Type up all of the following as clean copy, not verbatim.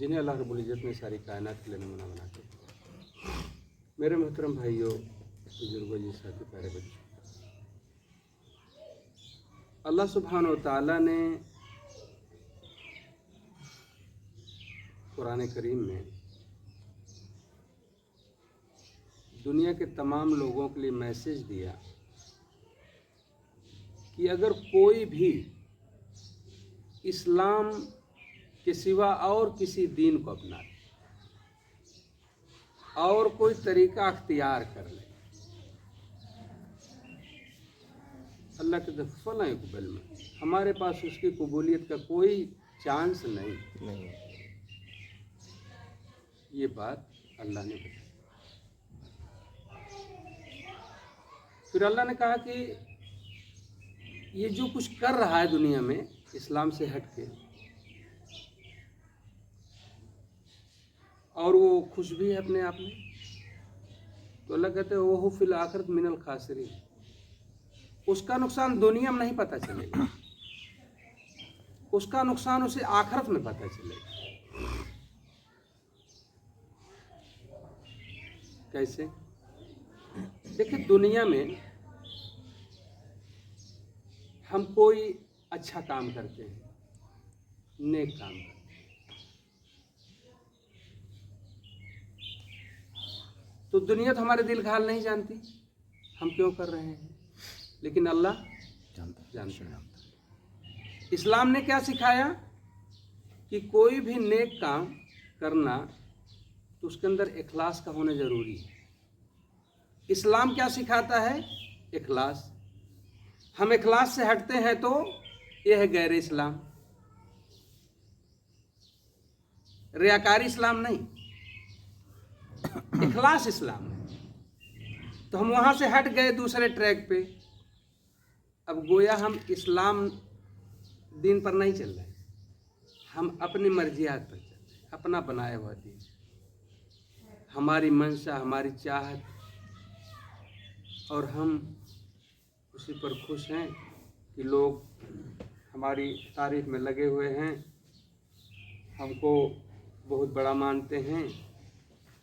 जिन्हें अल्लाह रब्बुल इज़्ज़त ने सारी कायनात के लिए नमूना बना के। मेरे मोहतरम भाइयों, बुजुर्गों जी, साथी, प्यारे बच्चों, अल्लाह सुब्हानहू व तआला ने कुरान करीम में दुनिया के तमाम लोगों के लिए मैसेज दिया कि अगर कोई भी इस्लाम के सिवा और किसी दीन को अपना ले और कोई तरीका अख्तियार कर ले, अल्लाह के फला इकबल में हमारे पास उसकी कबूलियत का कोई चांस नहीं। ये बात अल्लाह ने बताई। फिर अल्लाह ने कहा कि ये जो कुछ कर रहा है दुनिया में इस्लाम से हट के, और वो खुश भी है अपने आप में, तो अल्लाह कहते हैं वो फिल आखिरत मिनल खासिरीन, उसका नुकसान दुनिया में नहीं पता चलेगा, उसका नुकसान उसे आखिरत में पता चलेगा। कैसे? देखिए, दुनिया में हम कोई अच्छा काम करते हैं, नेक काम करते हैं, तो दुनिया तो हमारे दिल का हाल नहीं जानती हम क्यों कर रहे हैं, लेकिन अल्लाह जानता है। इस्लाम ने क्या सिखाया कि कोई भी नेक काम करना तो उसके अंदर इखलास का होना जरूरी है। इस्लाम क्या सिखाता है? इखलास। हम इखलास से हटते हैं तो यह है गैर इस्लाम, रियाकारी इस्लाम नहीं, इखलास इस्लाम है। तो हम वहां से हट गए दूसरे ट्रैक पे। अब गोया हम इस्लाम दीन पर नहीं चल रहे, हम अपनी मर्जियात पर चल रहे, अपना बनाया हुआ दीन, हमारी मंशा, हमारी चाहत, और हम उसी पर खुश हैं कि लोग हमारी तारीफ में लगे हुए हैं, हमको बहुत बड़ा मानते हैं,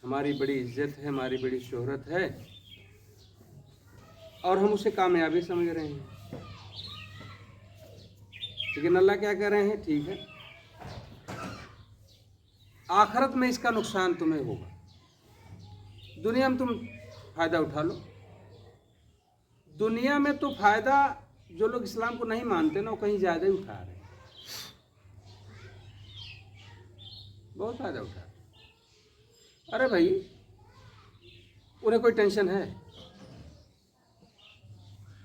हमारी बड़ी इज्जत है, हमारी बड़ी शोहरत है, और हम उसे कामयाबी समझ रहे हैं। लेकिन अल्लाह क्या कह रहे हैं? ठीक है, आखिरत में इसका नुकसान तुम्हें होगा, दुनिया में तुम फायदा उठा लो। दुनिया में तो फायदा जो लोग इस्लाम को नहीं मानते ना, वो कहीं ज़्यादा ही उठा रहे हैं, बहुत फायदा उठा रहे हैं। अरे भाई, उन्हें कोई टेंशन है?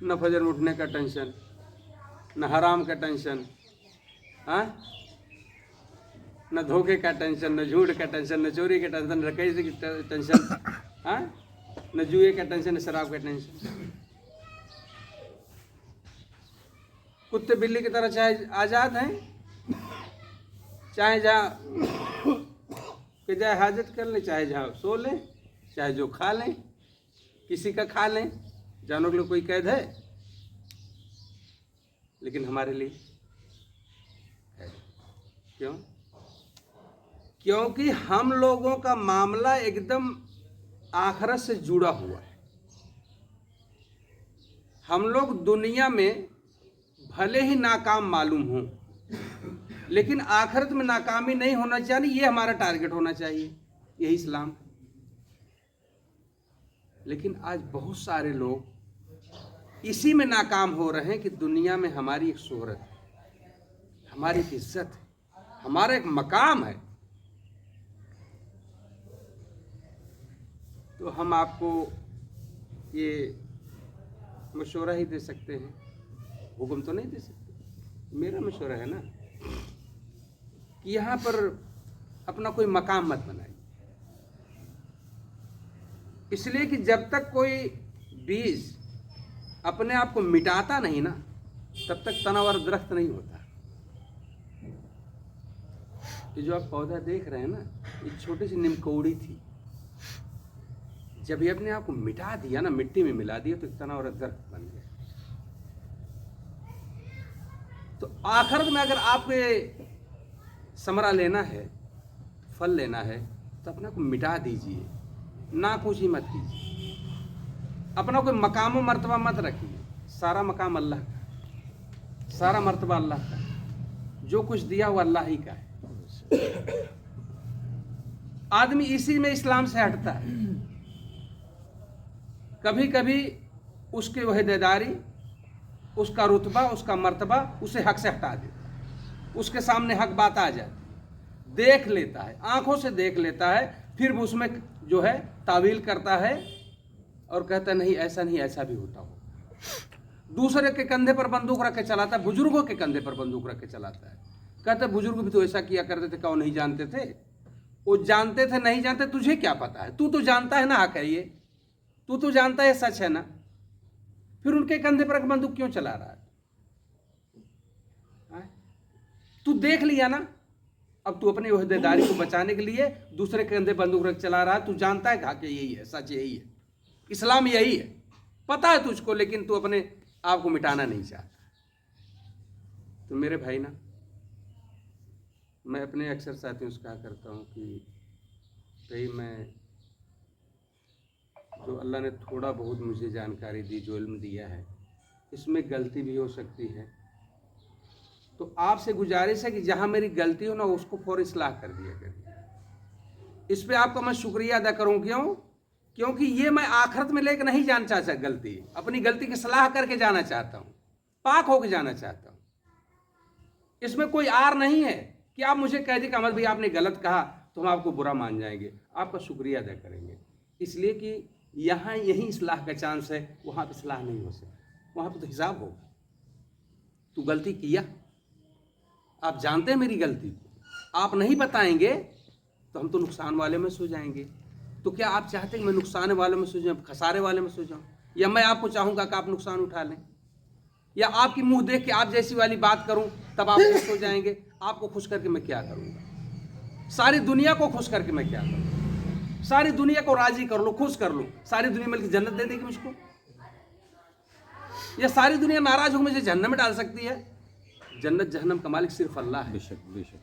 न फजर में उठने का टेंशन, न हराम का टेंशन, हाँ, न धोखे का टेंशन, न झूठ का टेंशन, न चोरी का टेंशन, न डकैती की टेंशन, हाँ, न जुए का टेंशन, न शराब का टेंशन। कुत्ते बिल्ली की तरह चाहे आज़ाद हैं, चाहे जहाँ कि जाए हाजत कर लें, चाहे जहाँ सो लें, चाहे जो खा लें, किसी का खा लें, जानों के लिए कोई कैद है? लेकिन हमारे लिए है। क्यों? क्योंकि हम लोगों का मामला एकदम आखिरत से जुड़ा हुआ है। हम लोग दुनिया में भले ही नाकाम मालूम हो, लेकिन आखिरत में नाकामी नहीं होना चाहिए, ये हमारा टारगेट होना चाहिए, यही इस्लाम है। लेकिन आज बहुत सारे लोग इसी में नाकाम हो रहे हैं कि दुनिया में हमारी एक शोहरत है, हमारी एक इज्जत है, हमारा एक मकाम है। तो हम आपको ये मशवरा ही दे सकते हैं, हुक्म तो नहीं दे सकते। मेरा मशवरा है ना कि यहाँ पर अपना कोई मकाम मत बनाइए, इसलिए कि जब तक कोई बीज अपने आप को मिटाता नहीं ना, तब तक तना और दरख्त नहीं होता। ये जो आप पौधा देख रहे हैं ना, ये छोटी सी निमकौड़ी थी, जब ये अपने आप को मिटा दिया ना, मिट्टी में मिला दिया, तो तना और दरख्त बन गया। तो आखिरत में अगर आपको समरा लेना है, फल लेना है तो अपना को मिटा दीजिए, ना कुछ ही मत कीजिए, अपना कोई मकाम व मर्तबा मत रखिए। सारा मकाम अल्लाह का, सारा मर्तबा अल्लाह का, जो कुछ दिया वो अल्लाह ही का है। आदमी इसी में इस्लाम से हटता है। कभी कभी उसकी वहदेदारी, उसका रुतबा, उसका मर्तबा उसे हक से हटा देता है। उसके सामने हक बात आ जाती, देख लेता है, आंखों से देख लेता है, फिर वो उसमें जो है तावील करता है और कहता नहीं ऐसा नहीं, ऐसा भी होता हो। दूसरे के कंधे पर बंदूक रख के चलाता है, बुजुर्गों के कंधे पर बंदूक रख के चलाता है। कहते बुजुर्ग भी तो ऐसा किया करते थे, क्या नहीं जानते थे? वो जानते थे, नहीं जानते, तुझे क्या पता है? तू तो जानता है ना हक है ये, तू तो जानता है सच है ना, फिर उनके कंधे पर बंदूक क्यों चला रहा है? तू देख लिया ना, अब तू अपनी ओहदेदारी को बचाने के लिए दूसरे के कंधे बंदूक रख चला रहा है। तू जानता है कि यही है, सच यही है, इस्लाम यही है, पता है तुझको, लेकिन तू अपने आप को मिटाना नहीं चाहता। तो मेरे भाई ना, मैं अपने अक्सर साथियों से कहा करता हूँ कि भाई मैं जो अल्लाह ने थोड़ा बहुत मुझे जानकारी दी, जो इल्म दिया है, इसमें गलती भी हो सकती है। तो आपसे गुजारिश है कि जहाँ मेरी गलती हो ना, उसको फौरी इस्लाह कर दिया करिए। इस पे आपका मैं शुक्रिया अदा करूँ। क्यों? क्योंकि ये मैं आखिरत में लेकर नहीं जाना चाहता गलती, अपनी गलती की सलाह करके जाना चाहता हूँ, पाक होकर जाना चाहता हूँ। इसमें कोई आर नहीं है कि आप मुझे कह दें कि अहमद भाई आपने गलत कहा तो हम आपको बुरा मान जाएंगे। आपका शुक्रिया अदा करेंगे, इसलिए कि यहाँ यही इस्लाह का चांस है, वहाँ पर इस्लाह नहीं हो सकती, वहाँ पर तो हिसाब होगा। तू गलती किया, आप जानते हैं मेरी गलती को, आप नहीं बताएंगे तो हम तो नुकसान वाले में सो जाएंगे। तो क्या आप चाहते हैं कि मैं नुकसान वाले में सो जाऊँ, खसारे वाले में सो जाऊँ? या मैं आपको चाहूँगा कि आप नुकसान उठा लें? या आपकी मुंह देख के आप जैसी वाली बात करूँ तब आप खुश हो जाएंगे? आपको खुश करके मैं क्या करूँगा? सारी दुनिया को खुश करके मैं क्या करूँ? सारी दुनिया को राजी कर लो, खुश कर लो, सारी दुनिया मिलकर जन्नत दे देगी मुझको? या सारी दुनिया नाराज हो मुझे जहन्नम में डाल सकती है? जन्नत जहन्नम का मालिक सिर्फ अल्लाह है। बेशक बेशक।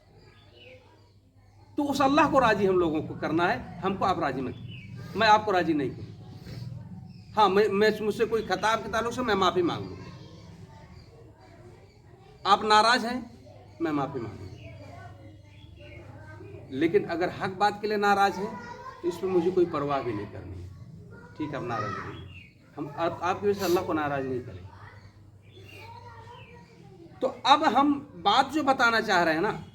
तो उस अल्लाह को राजी हम लोगों को करना है, हमको आप राजी मत कीजिए, मैं आपको राजी नहीं करूँ। हाँ, मैं मुझसे कोई खताब के ताल्लुक से मैं माफ़ी मांग लूँगा, आप नाराज हैं मैं माफ़ी मांगूंगा, लेकिन अगर हक बात के लिए नाराज हैं तो इस पर मुझे कोई परवाह भी नहीं करनी है। ठीक है, आप नाराज रहिए, हम आपकी वजह से अल्लाह को नाराज नहीं करेंगे। तो अब हम बात जो बताना चाह रहे हैं ना,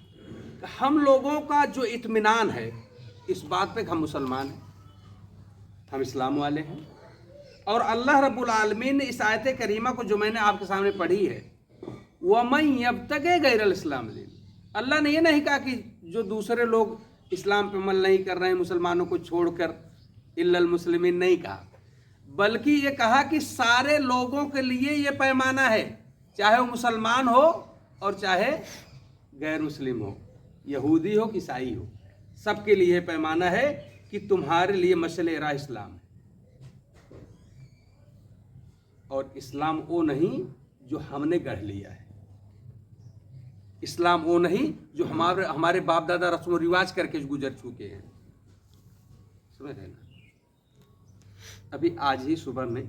हम लोगों का जो इत्मीनान है इस बात पे कि हम मुसलमान हैं, हम इस्लाम वाले हैं, और अल्लाह रब्बुल आलमीन ने इस आयत करीमा को जो मैंने आपके सामने पढ़ी है, वमन यब्तगी गैरल इस्लाम दीन, अल्लाह ने ये नहीं कहा कि जो दूसरे लोग इस्लाम पे अमल नहीं कर रहे हैं मुसलमानों को छोड़कर, इल्लल मुस्लिमीन नहीं कहा, बल्कि ये कहा कि सारे लोगों के लिए ये पैमाना है, चाहे वो मुसलमान हो और चाहे गैर मुस्लिम हो, यहूदी हो कि ईसाई हो, सबके लिए पैमाना है कि तुम्हारे लिए मशले राह इस्लाम है। और इस्लाम वो नहीं जो हमने गढ़ लिया है, इस्लाम वो नहीं जो हमारे बाप दादा रस्म रिवाज करके गुजर चुके हैं, समझ रहे ना। अभी आज ही सुबह में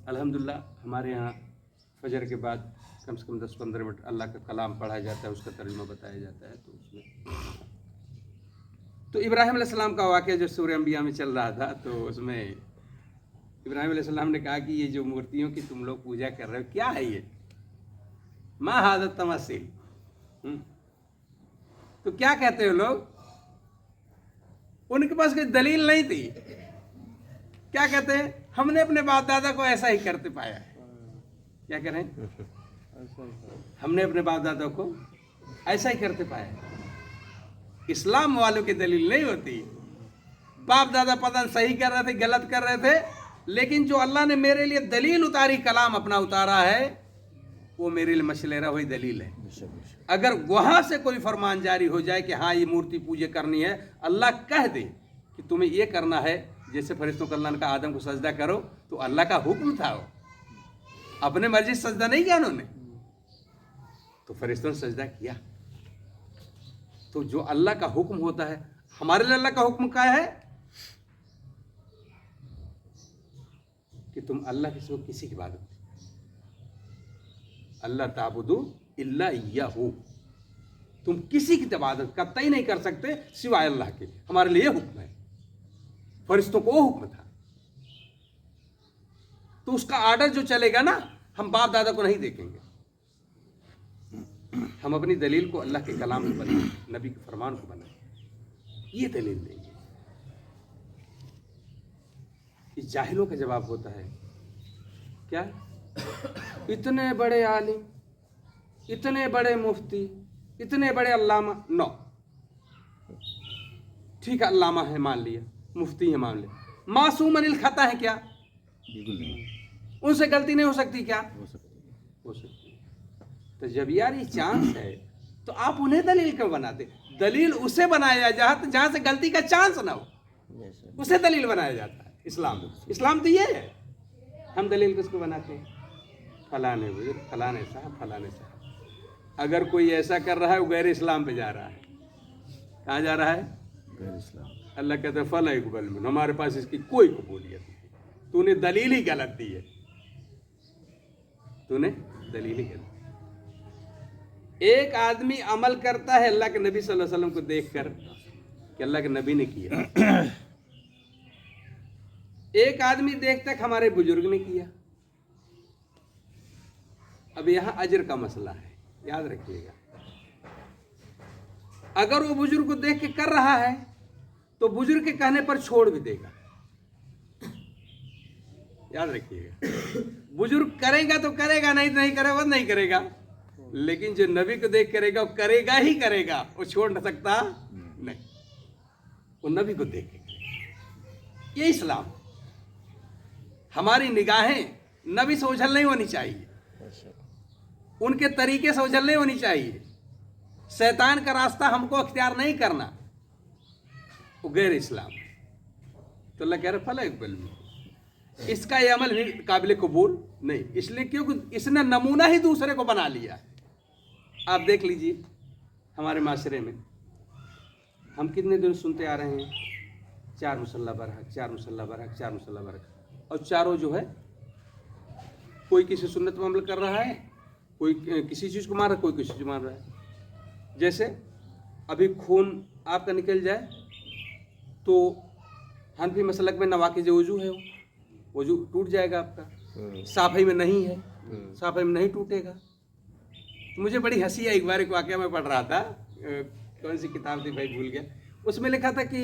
अल्हम्दुलिल्लाह हमारे यहाँ फजर के बाद कम से कम 10-15 मिनट अल्लाह का कलाम पढ़ाया जाता है, उसका तर्जुमा बताया जाता है। तो उसमें तो इब्राहिम अलैहिस्सलाम का वाक़या जो सूरह अंबिया में चल रहा था, तो उसमें इब्राहिम अलैहिस्सलाम ने कहा कि ये जो मूर्तियों की तुम लोग पूजा कर रहे हो क्या है ये, मा हाज़ा तमसील, तो क्या कहते हो लोग? उनके पास कोई दलील नहीं थी, क्या कहते हैं, हमने अपने बाप दादा को ऐसा ही करते पाया है। क्या करें, हमने अपने बाप दादा को ऐसा ही करते पाया है। इस्लाम वालों की दलील नहीं होती, बाप दादा पता सही कर रहे थे गलत कर रहे थे, लेकिन जो अल्लाह ने मेरे लिए दलील उतारी, कलाम अपना उतारा है, वो मेरे लिए मशलेरा वही दलील है। अगर वहां से कोई फरमान जारी हो जाए कि हाँ ये मूर्ति पूजा करनी है, अल्लाह कह दे कि तुम्हें ये करना है, जैसे फरिश्तों को अल्लाह ने कहा आदम को सजदा करो, तो अल्लाह का हुक्म था, वो अपने मर्जी से सजदा नहीं किया उन्होंने, तो फरिश्तों ने सजदा किया। तो जो अल्लाह का हुक्म होता है हमारे लिए अल्लाह का हुक्म क्या है कि तुम अल्लाह के सिवा किसी की इबादत नहीं, अल्लाह ताबुदू इल्ला इय्याहू, तुम किसी की इबादत कतई नहीं कर सकते सिवाय अल्लाह के। हमारे लिए हुक्म है, फरिश्तों को हुक्म था। तो उसका आर्डर जो चलेगा ना, हम बाप दादा को नहीं देखेंगे, हम अपनी दलील को अल्लाह के कलाम को बनाएं, नबी के फरमान को बनाएं, ये दलील देंगे। इस जाहिलों का जवाब होता है क्या, इतने बड़े आलिम, इतने बड़े मुफ्ती, इतने बड़े अल्लामा, नो ठीक है, अल्लामा है मान लिया, मुफ्ती है मान लिया, मासूम अनिल खता है क्या, बिल्कुल नहीं उनसे गलती नहीं हो सकती क्या, हो सकती। हो सकती है। तो जब यार ये चांस है तो आप उन्हें दलील क्यों बनाते? दलील उसे बनाया जाता जहां से गलती का चांस ना हो, उसे दलील बनाया जाता है। इस्लाम तो ये है। हम दलील किसको बनाते हैं? फलाने बुजुर्ग, फलाने साहब, फलाने साहब। अगर कोई ऐसा कर रहा है वो गैर इस्लाम पे जा रहा है। कहाँ जा रहा है? गैर इस्लाम। अल्लाह कहता है फला इकबल में, हमारे पास इसकी कोई कबूलियत नहीं, तूने दलील ही गलत दी है, तूने दलील ही गलत। एक आदमी अमल करता है अल्लाह के नबी सल्लल्लाहु अलैहि वसल्लम को देखकर कि अल्लाह के नबी ने किया, एक आदमी देखता है कि हमारे बुजुर्ग ने किया। अब यहां अजर का मसला है, याद रखिएगा। अगर वो बुजुर्ग को देख के कर रहा है तो बुजुर्ग के कहने पर छोड़ भी देगा, याद रखिएगा। बुजुर्ग करेगा तो करेगा, नहीं तो नहीं करेगा, नहीं करेगा। लेकिन जो नबी को देख करेगा वो करेगा ही करेगा, वो छोड़ न सकता नहीं, वो नबी को देख के करेगा। ये इस्लाम। हमारी निगाहें नबी से ओझल नहीं होनी चाहिए, उनके तरीके से ओझल नहीं होनी चाहिए। शैतान का रास्ता हमको अख्तियार नहीं करना, वो गैर इस्लाम। तो अल्लाह कह रहे फला इकबल में, इसका ये अमल भी काबिल कबूल नहीं, इसलिए क्योंकि इसने नमूना ही दूसरे को बना लिया। आप देख लीजिए हमारे माशरे में हम कितने दिन सुनते आ रहे हैं, 4 मुसल्ला बरहक, 4 मुसल्ला बरहक, 4 मुसल्ला बरहक, और चारों जो है कोई किसी सुन्नत पर अमल कर रहा है, कोई किसी चीज़ को मार रहा है, कोई किसी चीज़ मार रहा है। जैसे अभी खून आपका निकल जाए तो हनफी मसलक में नवाक़िज़ वज़ू है, वज़ू टूट जाएगा आपका। साफ़ी में नहीं है, साफ़ी में नहीं टूटेगा। तो मुझे बड़ी हंसी आई, एक बार एक वाक़या मैं पढ़ रहा था, कौन सी किताब थी भाई भूल गया, उसमें लिखा था कि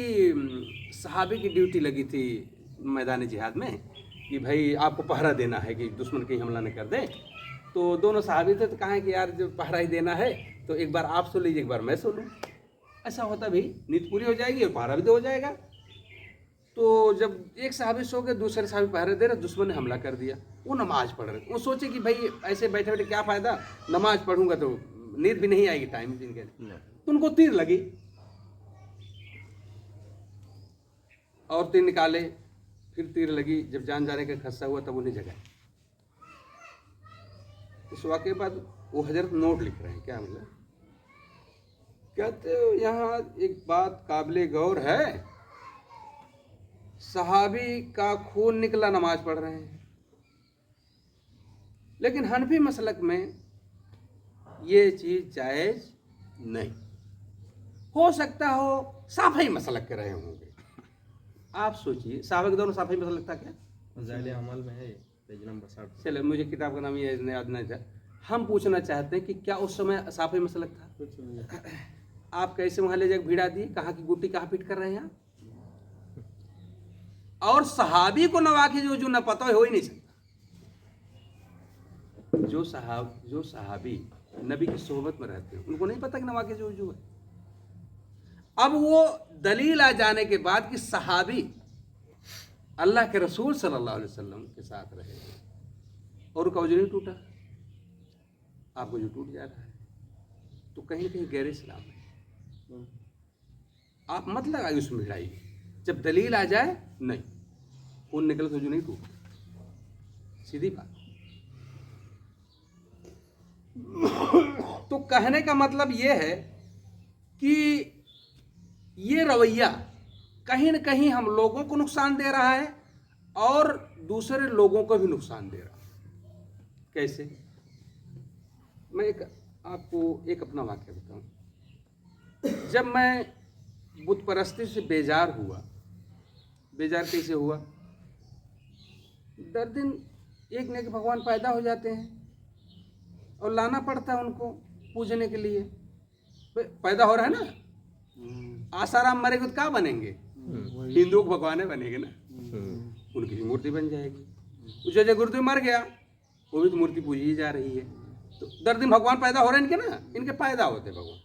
सहाबी की ड्यूटी लगी थी मैदान जिहाद में कि भाई आपको पहरा देना है कि दुश्मन कहीं हमला न कर दे। तो दोनों सहाबी थे, तो कहा कि यार जो पहरा ही देना है तो एक बार आप सो लीजिए, एक बार मैं सो लूँ। ऐसा होता भाई, नींद पूरी हो जाएगी और पहरा भी तो हो जाएगा। तो जब एक सहाबी सो गए, दूसरे सहाबी पहरे दे रहे, दुश्मन ने हमला कर दिया। वो नमाज पढ़ रहे, वो सोचे कि भाई ऐसे बैठे बैठे क्या फ़ायदा, नमाज पढ़ूंगा तो नींद भी नहीं आएगी टाइम दिन के। तो उनको तीर लगी और तीर निकाले, फिर तीर लगी, जब जान जाने का खस्सा हुआ तब उन्हें जगाया। इस वाक़े के बाद वो हजरत नोट लिख रहे हैं, क्या मतलब, कहते हो यहाँ एक बात काबिल गौर है, सहाबी का खून निकला नमाज पढ़ रहे हैं, लेकिन हनफी मसलक में ये चीज़ जायज़ नहीं। हो सकता हो साफ़ी मसलक के रहे होंगे। आप सोचिए, साहबा के दोनों साफ़ी मसलक था क्या? फ़ज़ाइल अमल में है, पेज नंबर 60। चले, मुझे किताब का नाम ये याद नहीं था। हम पूछना चाहते हैं कि क्या उस समय साफ़ी मसलक था? आप कैसे वहाँ ले जाकर भिड़ा दिए, कहाँ की गुट्टी कहाँ फिट कर रहे हैं आप? और सहाबी को नवाक़िज़ वज़ू न पता हो ही नहीं सकता। जो सहाबी नबी की सोहबत में रहते हैं उनको नहीं पता कि नवाक़िज़ वज़ू है। अब वो दलील आ जाने के बाद कि सहाबी अल्लाह के रसूल सल्लल्लाहु अलैहि वसल्लम के साथ रहे और उनका वज़ू नहीं टूटा, आपको जो टूट जा रहा है, तो कहीं कहीं गैर इस्लाम है। आप मत लगाइए उसमें भिड़ाई, जब दलील आ जाए नहीं, खून निकल तो वज़ू नहीं टूटता, सीधी बात। तो कहने का मतलब ये है कि ये रवैया कहीं न कहीं हम लोगों को नुकसान दे रहा है और दूसरे लोगों को भी नुकसान दे रहा है। कैसे? मैं आपको एक अपना वाक्य बताऊं। जब मैं बुत परस्ती से बेजार हुआ, बेजार कैसे हुआ? दर दिन एक न एक भगवान पैदा हो जाते हैं और लाना पड़ता है उनको पूजने के लिए। पैदा हो रहा है ना, आसाराम मरेंगे तो क्या बनेंगे? हिंदुओं के भगवान बनेंगे ना, उनकी भी मूर्ति बन जाएगी। जैसे गुरुदेव मर गया, वो भी तो मूर्ति पूजी जा रही है। तो दर दिन भगवान पैदा हो रहे हैं इनके ना, इनके पैदा होते भगवान।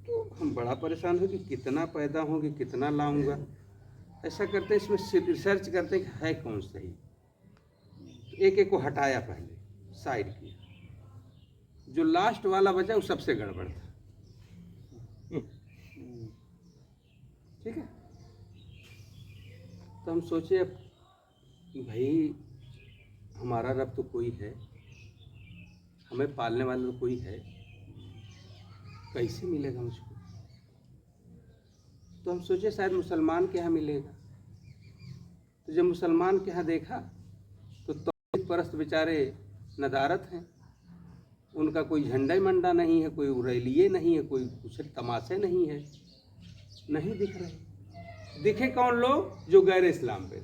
तो हम बड़ा परेशान हो कि कितना पैदा होंगे, कितना लाऊंगा। ऐसा करते हैं, इसमें रिसर्च करते हैं कि है कौन सही। तो एक एक को हटाया, पहले साइड किया, जो लास्ट वाला बचा वो सबसे गड़बड़ था। ठीक है, तो हम सोचे अब भाई हमारा रब तो कोई है, हमें पालने वाला तो कोई है, कैसे मिलेगा मुझको? तो हम सोचे शायद मुसलमान के यहाँ मिलेगा। तो जब मुसलमान के यहाँ देखा तो तौहीद परस्त बेचारे नदारत हैं, उनका कोई झंडा मंडा नहीं है, कोई रैलिये नहीं है, कोई कुछ तमाशे नहीं है, नहीं दिख रहे। दिखे कौन लोग? जो गैर इस्लाम पे।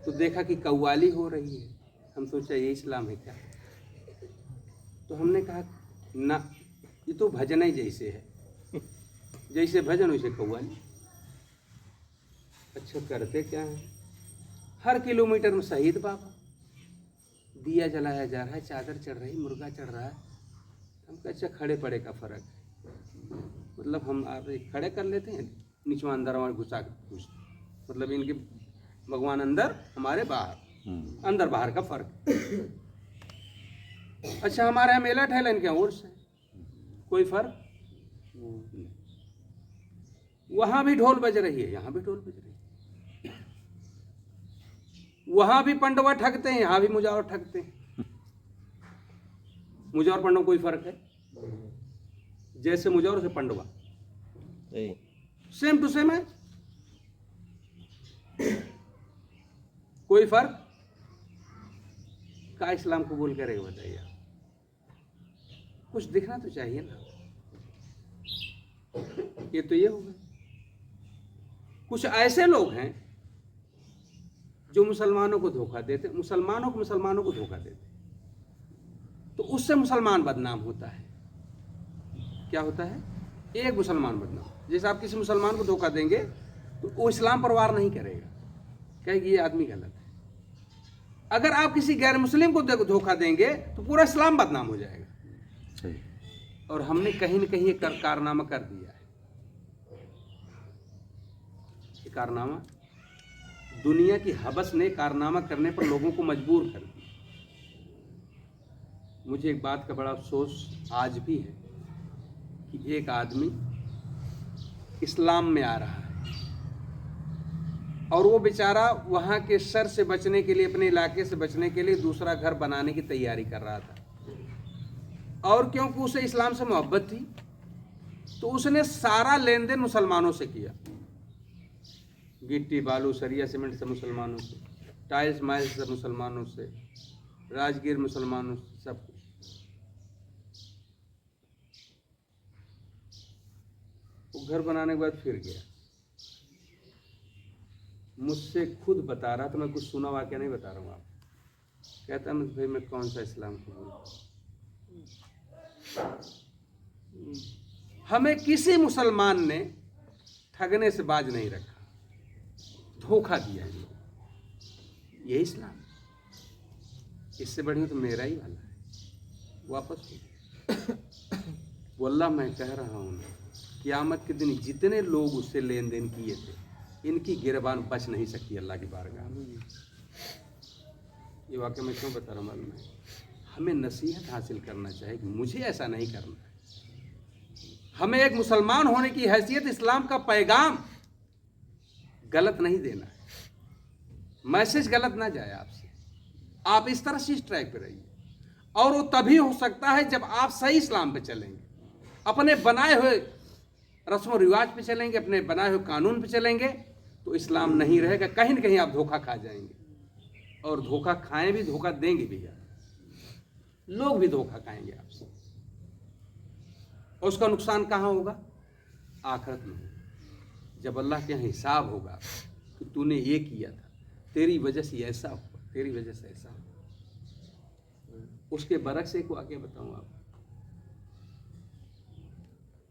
तो देखा कि कव्वाली हो रही है। हम सोचा ये इस्लाम है क्या? तो हमने कहा ना, ये तो भजन ही जैसे है, जैसे भजन वैसे कव्वाली। अच्छा, करते क्या है? हर किलोमीटर में शहीद बाबा, दिया जलाया जा रहा है, चादर चढ़ रही, मुर्गा चढ़ रहा है। हम कहे अच्छा, खड़े पड़े का फर्क है, मतलब हम आप खड़े कर लेते हैं, नीचे अंदर हमारे घुसा घुस, मतलब इनके भगवान अंदर, हमारे बाहर, अंदर बाहर का फर्क। अच्छा, हमारे यहाँ मेला ठेला, इनके यहाँ उर्स है, कोई फर्क? वहां भी ढोल बज रही है, यहाँ भी ढोल बज रही है। वहां भी पंडवा ठगते हैं, यहाँ भी मुजावर ठगते हैं। मुजावर पंडवा कोई फर्क है? जैसे मुजावर से पंडवा सेम टू सेम है, कोई फर्क? का इस्लाम कबूल करेगा बताइए? कुछ दिखना तो चाहिए ना। ये तो ये हो गए। कुछ ऐसे लोग हैं जो मुसलमानों को धोखा देते, मुसलमानों को धोखा देते, तो उससे मुसलमान बदनाम होता है। क्या होता है? एक मुसलमान बदनाम। जैसे आप किसी मुसलमान को धोखा देंगे तो वो इस्लाम पर वार नहीं करेगा, कहेगी ये आदमी गलत है। अगर आप किसी गैर मुस्लिम को धोखा देंगे तो पूरा इस्लाम बदनाम हो जाएगा। सही। और हमने कहीं न कहीं एक कारनामा कर दिया है। ये कारनामा, दुनिया की हवस ने कारनामा करने पर लोगों को मजबूर कर दिया। मुझे एक बात का बड़ा अफसोस आज भी है कि एक आदमी इस्लाम में आ रहा है और वो बेचारा वहाँ के शर से बचने के लिए, अपने इलाके से बचने के लिए दूसरा घर बनाने की तैयारी कर रहा था। और क्योंकि उसे इस्लाम से मोहब्बत थी तो उसने सारा लेन देन मुसलमानों से किया। गिट्टी बालू सरिया सीमेंट से मुसलमानों से, टाइल्स माइल्स से मुसलमानों से, राजगीर मुसलमानों से, सब कुछ। वो घर बनाने के बाद फिर गया, मुझसे खुद बता रहा था, मैं कुछ सुना वाक्य नहीं बता रहा हूँ आपको। कहता है भाई मैं कौन सा इस्लाम कबूल? हमें किसी मुसलमान ने ठगने से बाज नहीं रखा, धोखा दिया है। ये इस्लाम, इससे बढ़िया तो मेरा ही वाला है। वापस वल्लाह मैं कह रहा हूँ ना, क़यामत के दिन जितने लोग उससे लेन देन किए थे, इनकी गिरबान बच नहीं सकती अल्लाह की बारगाह में। ये वाक़या मैं क्यों बता रहा हूँ मालूम है? हमें नसीहत हासिल करना चाहिए कि मुझे ऐसा नहीं करना है। हमें एक मुसलमान होने की हैसियत, इस्लाम का पैगाम गलत नहीं देना है, मैसेज गलत ना जाए आपसे। आप इस तरह से इस ट्रैक पे रहिए, और वो तभी हो सकता है जब आप सही इस्लाम पे चलेंगे। अपने बनाए हुए रस्म व रिवाज पे चलेंगे, अपने बनाए हुए कानून पे चलेंगे, तो इस्लाम नहीं रहेगा। कहीं न कहीं आप धोखा खा जाएंगे, और धोखा खाएं भी, धोखा देंगे भी आप, लोग भी धोखा खाएंगे आपसे, और उसका नुकसान कहाँ होगा? आखिरत में होगा, जब अल्लाह के यहाँ हिसाब होगा कि तूने ये किया था, तेरी वजह से ऐसा हुआ, तेरी वजह से ऐसा हुआ। उसके बरक से एक वाक़या बताऊँ आपको।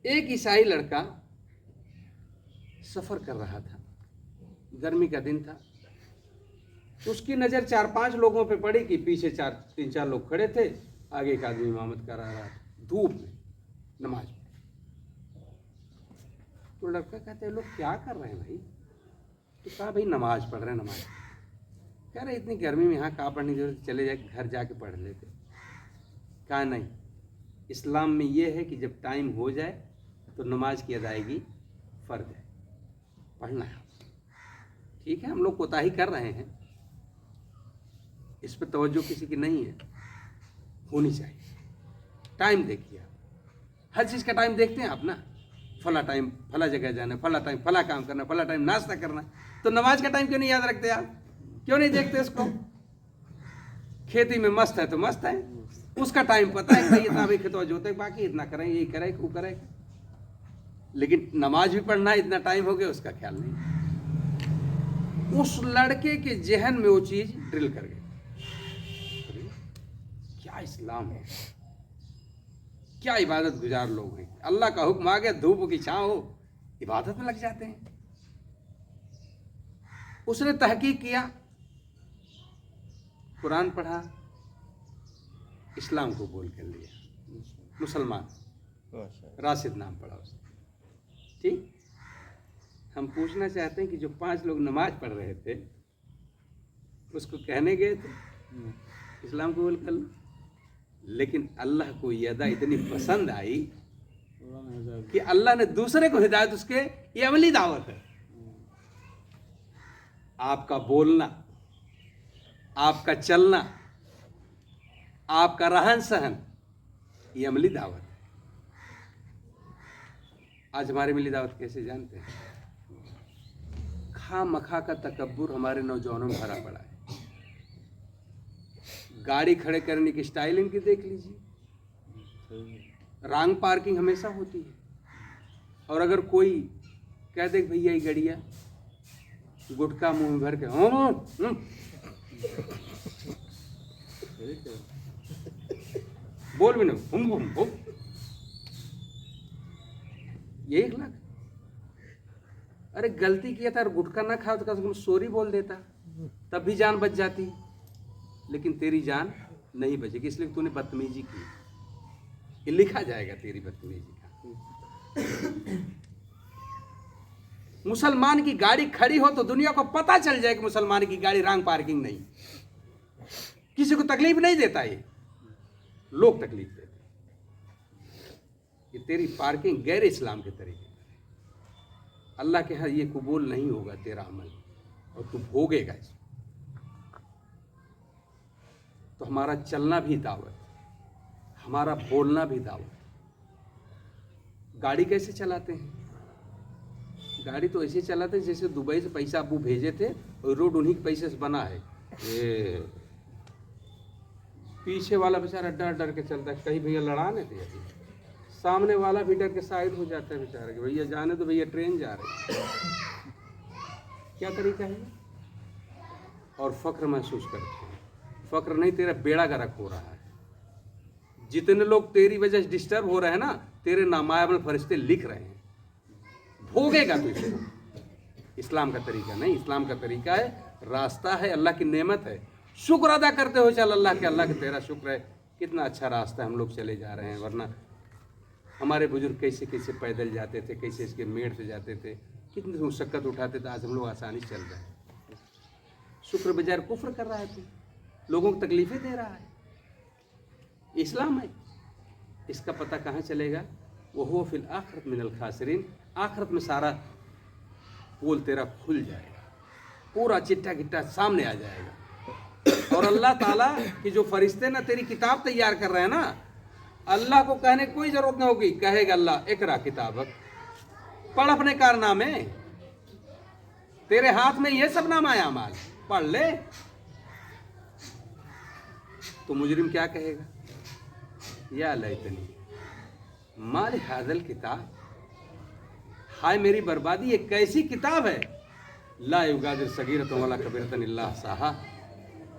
एक ईसाई लड़का सफ़र कर रहा था, गर्मी का दिन था, तो उसकी नज़र 4-5 लोगों पे पड़ी कि पीछे 3-4 लोग खड़े थे, आगे एक आदमी इमामत करा रहा था धूप में नमाज में। तो लड़का कहते हैं, लोग क्या कर रहे हैं भाई? तो कहा, भाई नमाज पढ़ रहे हैं, नमाज। कह रहे इतनी गर्मी में यहाँ कहाँ पढ़ने की जरूरत, चले जाए घर जाके पढ़ लेते। कहा नहीं, इस्लाम में ये है कि जब टाइम हो जाए तो नमाज की अदायगी फ़र्ज है, पढ़ना है। ठीक है, हम लोग कोताही कर रहे हैं, इस पर तवज्जो किसी की नहीं है, होनी चाहिए। टाइम देखिए आप, हर चीज़ का टाइम देखते हैं आप ना, फला टाइम फला जगह जाना, फला टाइम फला काम करना, फला टाइम नाश्ता करना, तो नमाज का टाइम क्यों नहीं याद रखते आप? क्यों नहीं देखते इसको? खेती में मस्त है तो मस्त है, उसका टाइम पता है, ये ताबे खेतवा जोते, बाकी इतना करें, यही करें, वो करें, लेकिन नमाज भी पढ़ना है, इतना टाइम हो गया, उसका ख्याल नहीं। उस लड़के के जहन में वो चीज़ ड्रिल कर गई, क्या इस्लाम है, क्या इबादत गुजार लोग हैं, अल्लाह का हुक्म आ गया, धूप की छांव हो, इबादत में लग जाते हैं। उसने तहकीक किया, कुरान पढ़ा, इस्लाम को बोल कर लिया, मुसलमान, राशिद नाम पढ़ा उसने। ठीक, हम पूछना चाहते हैं कि जो 5 लोग नमाज पढ़ रहे थे, उसको कहने गए थे इस्लाम कबूल कर लो, लेकिन अल्लाह को ये अदा इतनी पसंद आई कि अल्लाह ने दूसरे को हिदायत, उसके ये अमली दावत है। आपका बोलना, आपका चलना, आपका रहन सहन, ये अमली दावत है। आज हमारी अमली दावत कैसे जानते हैं? खा मखा का तकब्बुर हमारे नौजवानों में भरा पड़ा है। गाड़ी खड़े करने की स्टाइल इनकी देख लीजिए, रॉन्ग पार्किंग हमेशा होती है, और अगर कोई कह दे भैया ये गड़िया, गुटखा मुंह में भर के बोल भी नहीं, हम ये 1 लाख। अरे गलती किया था, और गुटखा ना खाओ तो कम से कम सॉरी बोल देता, तब भी जान बच जाती, लेकिन तेरी जान नहीं बचेगी, इसलिए तूने बदतमीजी की, ये लिखा जाएगा तेरी बदतमीजी का। मुसलमान की गाड़ी खड़ी हो तो दुनिया को पता चल जाए कि मुसलमान की गाड़ी रॉन्ग पार्किंग नहीं, किसी को तकलीफ नहीं देता, ये लोग तकलीफ देते, ये तेरी पार्किंग गैर इस्लाम के तरीके। अल्लाह के यहाँ ये कबूल नहीं होगा तेरा अमल, और तू भोगेगा इसको। तो हमारा चलना भी दावत, हमारा बोलना भी दावत। गाड़ी कैसे चलाते हैं? गाड़ी तो ऐसे चलाते हैं जैसे दुबई से पैसा अबू भेजे थे और रोड उन्हीं के पैसे से बना है। ये पीछे वाला बेचारा डर डर के चलता है, कहीं भैया लड़ा नहीं थे, सामने वाला भी डर के साइड हो जाता है बेचारा कि भैया जाने तो, भैया ट्रेन जा रही है। क्या तरीका है? और फख्र महसूस करते हैं। फख्र नहीं, तेरा बेड़ा गर्क हो रहा है। जितने लोग तेरी वजह से डिस्टर्ब हो रहे हैं ना, तेरे नामायब फरिश्ते लिख रहे हैं, भोगेगा तो इसको। इस्लाम का तरीका नहीं, इस्लाम का तरीका है, रास्ता है, अल्लाह की नेमत है, शुक्र अदा करते हो चल अल्लाह के, अल्लाह के तेरा शुक्र है, कितना अच्छा रास्ता हम लोग चले जा रहे हैं। वरना हमारे बुजुर्ग कैसे कैसे पैदल जाते थे, कैसे इसके मेड़ से जाते थे, कितनी मुशक्कत उठाते थे, आज हम लोग आसानी से चल रहे हैं। शुक्र बजाय कुफ्र कर रहा है, तू लोगों को तकलीफें दे रहा है। इस्लाम है, इसका पता कहाँ चलेगा? वो हो फिल आखिरत मिनल खासिरीन, आखिरत में सारा पोल तेरा खुल जाएगा, पूरा चिट्ठा गिट्टा सामने आ जाएगा। और अल्लाह ताला की जो फरिश्ते ना तेरी किताब तैयार कर रहे हैं ना, अल्लाह को कहने की कोई जरूरत नहीं होगी, कहेगा अल्लाह इकरा किताबक, पढ़ अपने कारनामे, तेरे हाथ में ये सब नामा अमाल, पढ़ ले। तो मुजरिम क्या कहेगा, या लैतनी माल हादल किताब, हाय मेरी बर्बादी, ये कैसी किताब है, ला युगादिर सगीरतन वला कबीरतन इल्ला साहा,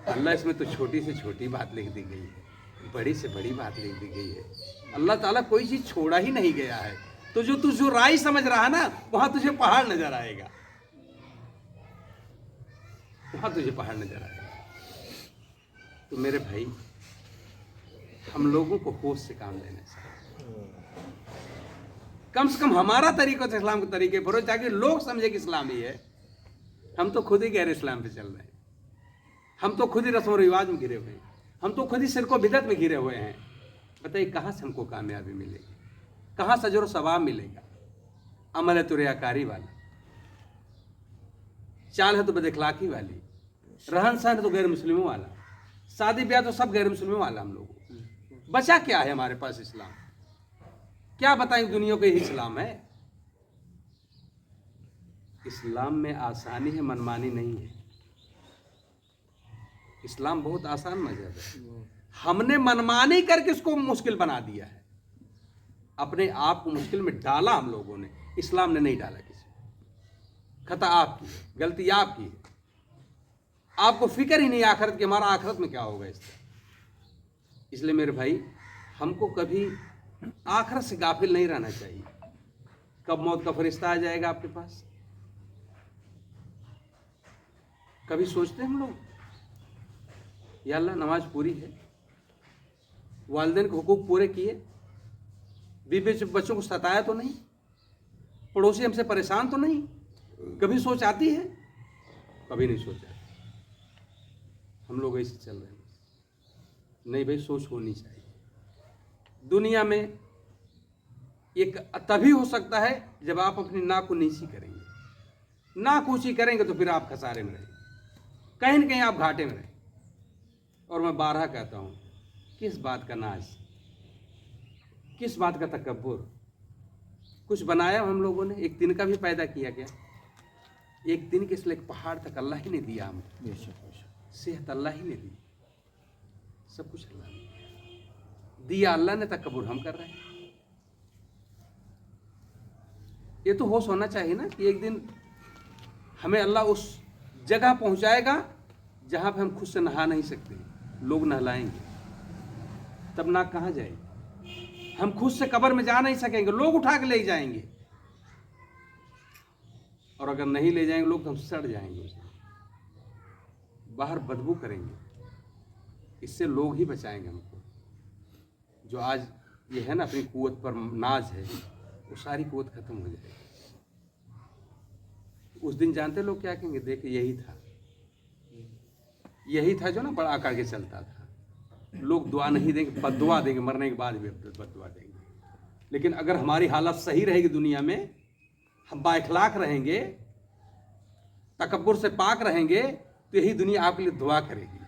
अल्लाह इसमें तो छोटी से छोटी बात लिख दी गई है, बड़ी से बड़ी बात लिख दी गई है। अल्लाह ताला कोई चीज छोड़ा ही नहीं गया है। तो जो राई समझ रहा है ना, वहां तुझे पहाड़ नजर आएगा, वहां तुझे पहाड़ नजर आएगा। तो मेरे भाई, हम लोगों को होश से काम लेना चाहिए। कम से कम हमारा तरीका तो इस्लाम के तरीके पर हो, ताकि लोग समझे कि इस्लाम ही है। हम तो खुद ही गैर इस्लाम पे चल रहे हैं, हम तो खुद ही रस्म रिवाज में घिरे हुए हैं, हम तो खुद ही शिरको बिदत में घिरे हुए हैं। बताइए कहाँ से हमको कामयाबी मिलेगी, कहाँ से अजर सवाब मिलेगा। अमल है तो रियाकारी वाला, चाल है तो बदअखलाकी वाली, रहन सहन है तो गैर मुस्लिमों वाला, शादी ब्याह तो सब गैर मुस्लिमों वाला। हम लोगों को बचा क्या है हमारे पास? इस्लाम क्या बताएं दुनिया को, यही इस्लाम है। इस्लाम में आसानी है, मनमानी नहीं है। इस्लाम बहुत आसान मजहब है, हमने मनमानी करके इसको मुश्किल बना दिया है, अपने आप को मुश्किल में डाला हम लोगों ने। इस्लाम ने नहीं डाला किसी को। खता आपकी है, गलती आपकी है, आपको फिक्र ही नहीं आखिरत की, हमारा आखिरत में क्या होगा इससे। इसलिए मेरे भाई, हमको कभी आखिरत से गाफिल नहीं रहना चाहिए। कब मौत का फरिश्ता आ जाएगा आपके पास, कभी सोचते हैं हम लोग? या अल्लाह नमाज पूरी है, वालिदैन के हुकूक पूरे किए, बीवी बच्चों को सताया तो नहीं, पड़ोसी हमसे परेशान तो नहीं, कभी सोच आती है? कभी नहीं सोचा। हम लोग ऐसे चल रहे हैं। नहीं भाई, सोच होनी चाहिए। दुनिया में एक तभी हो सकता है जब आप अपनी नाक को नीची करेंगे। नाक ऊंची करेंगे तो फिर आप खसारे में रहेंगे, कहीं न कहीं आप घाटे में रहेंगे। और मैं बारहा कहता हूँ, किस बात का नाज, किस बात का तकब्बुर। कुछ बनाया हम लोगों ने, एक दिन का भी पैदा किया गया, एक दिन के इसलिए पहाड़ तक अल्लाह ही ने दिया हमको, सेहत अल्लाह ही ने दी, सब कुछ अल्लाह ने दिया, अल्लाह ने, तकब्बुर हम कर रहे हैं। ये तो होश होना चाहिए ना कि एक दिन हमें अल्लाह उस जगह पहुंचाएगा जहां पे हम खुद से नहा नहीं सकते, लोग नहलाएंगे, तब नाक कहाँ जाएगी। हम खुद से कब्र में जा नहीं सकेंगे, लोग उठा के ले जाएंगे, और अगर नहीं ले जाएंगे लोग तो हम सड़ जाएंगे, उसमें बाहर बदबू करेंगे। इससे लोग ही बचाएंगे हमको। जो आज ये है ना अपनी कुव्वत पर नाज है, वो सारी कुव्वत खत्म हो जाएगी। उस दिन जानते लोग क्या कहेंगे, देख यही था जो ना बड़ा आकर के चलता था। लोग दुआ नहीं देंगे, बद्दुआ देंगे, मरने के बाद भी बद्दुआ देंगे। लेकिन अगर हमारी हालत सही रहेगी दुनिया में, हम बाइखलाक रहेंगे, तकब्बुर से पाक रहेंगे, तो यही दुनिया आपके लिए दुआ करेगी,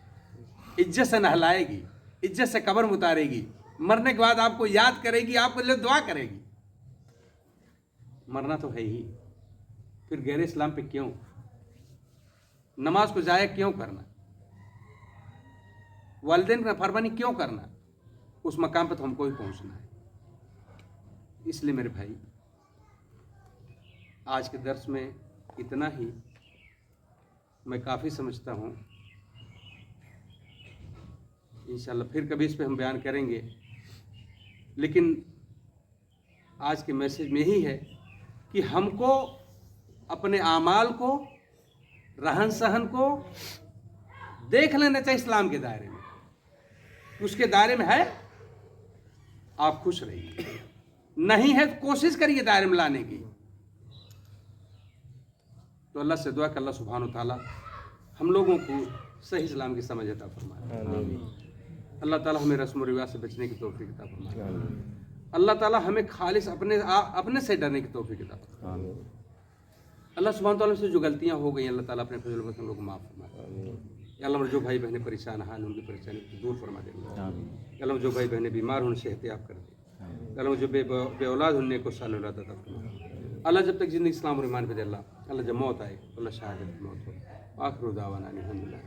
इज्जत से नहलाएगी, इज्जत से कब्र में उतारेगी, मरने के बाद आपको याद करेगी, आपके लिए दुआ करेगी। मरना तो है ही, फिर गैर इस्लाम पे क्यों? नमाज को जाया क्यों करना? वालिदैन की फरमानी क्यों करना? उस मकाम पर तो हमको ही पहुंचना है। इसलिए मेरे भाई, आज के दर्स में इतना ही। मैं काफ़ी समझता हूँ, इंशाल्लाह फिर कभी इस पे हम बयान करेंगे। लेकिन आज के मैसेज में यही है कि हमको अपने आमाल को, रहन सहन को देख लेना चाहिए इस्लाम के दायरे में। उसके दायरे में है, आप खुश रहिए, नहीं है तो कोशिश करिए दायरे में लाने की। तो अल्लाह से दुआ कि अल्लाह सुब्हानो ताला हम लोगों को सही इस्लाम की समझ अता फरमाए। अल्लाह ताला हमें रस्म और रिवाज से बचने की तौफीक अता फरमाए। अल्लाह ताला हमें खालिस अपने से डरने की तौफीक अता फरमाए। अल्लाह सुब्हानो ताला से जो गलतियां हो गई, अल्लाह ताला अपने फजल से हम लोग को माफ़ फरमाए। या अल्लाह जो भाई बहनें परेशान हाल उनकी परेशानी को दूर फरमा दे آمین या अल्लाह जो भाई बहनें बीमार होने सेहत याब कर दे या अल्लाह जो बे औलाद होने को साल औलाद अता फरमा अल्लाह जब तक जिंदगी इस्लाम और ईमान पे दे अल्लाह जब मौत आए अल्लाह शहादत मौत हो आखिर दावाना अल्हम्दुलिल्लाह।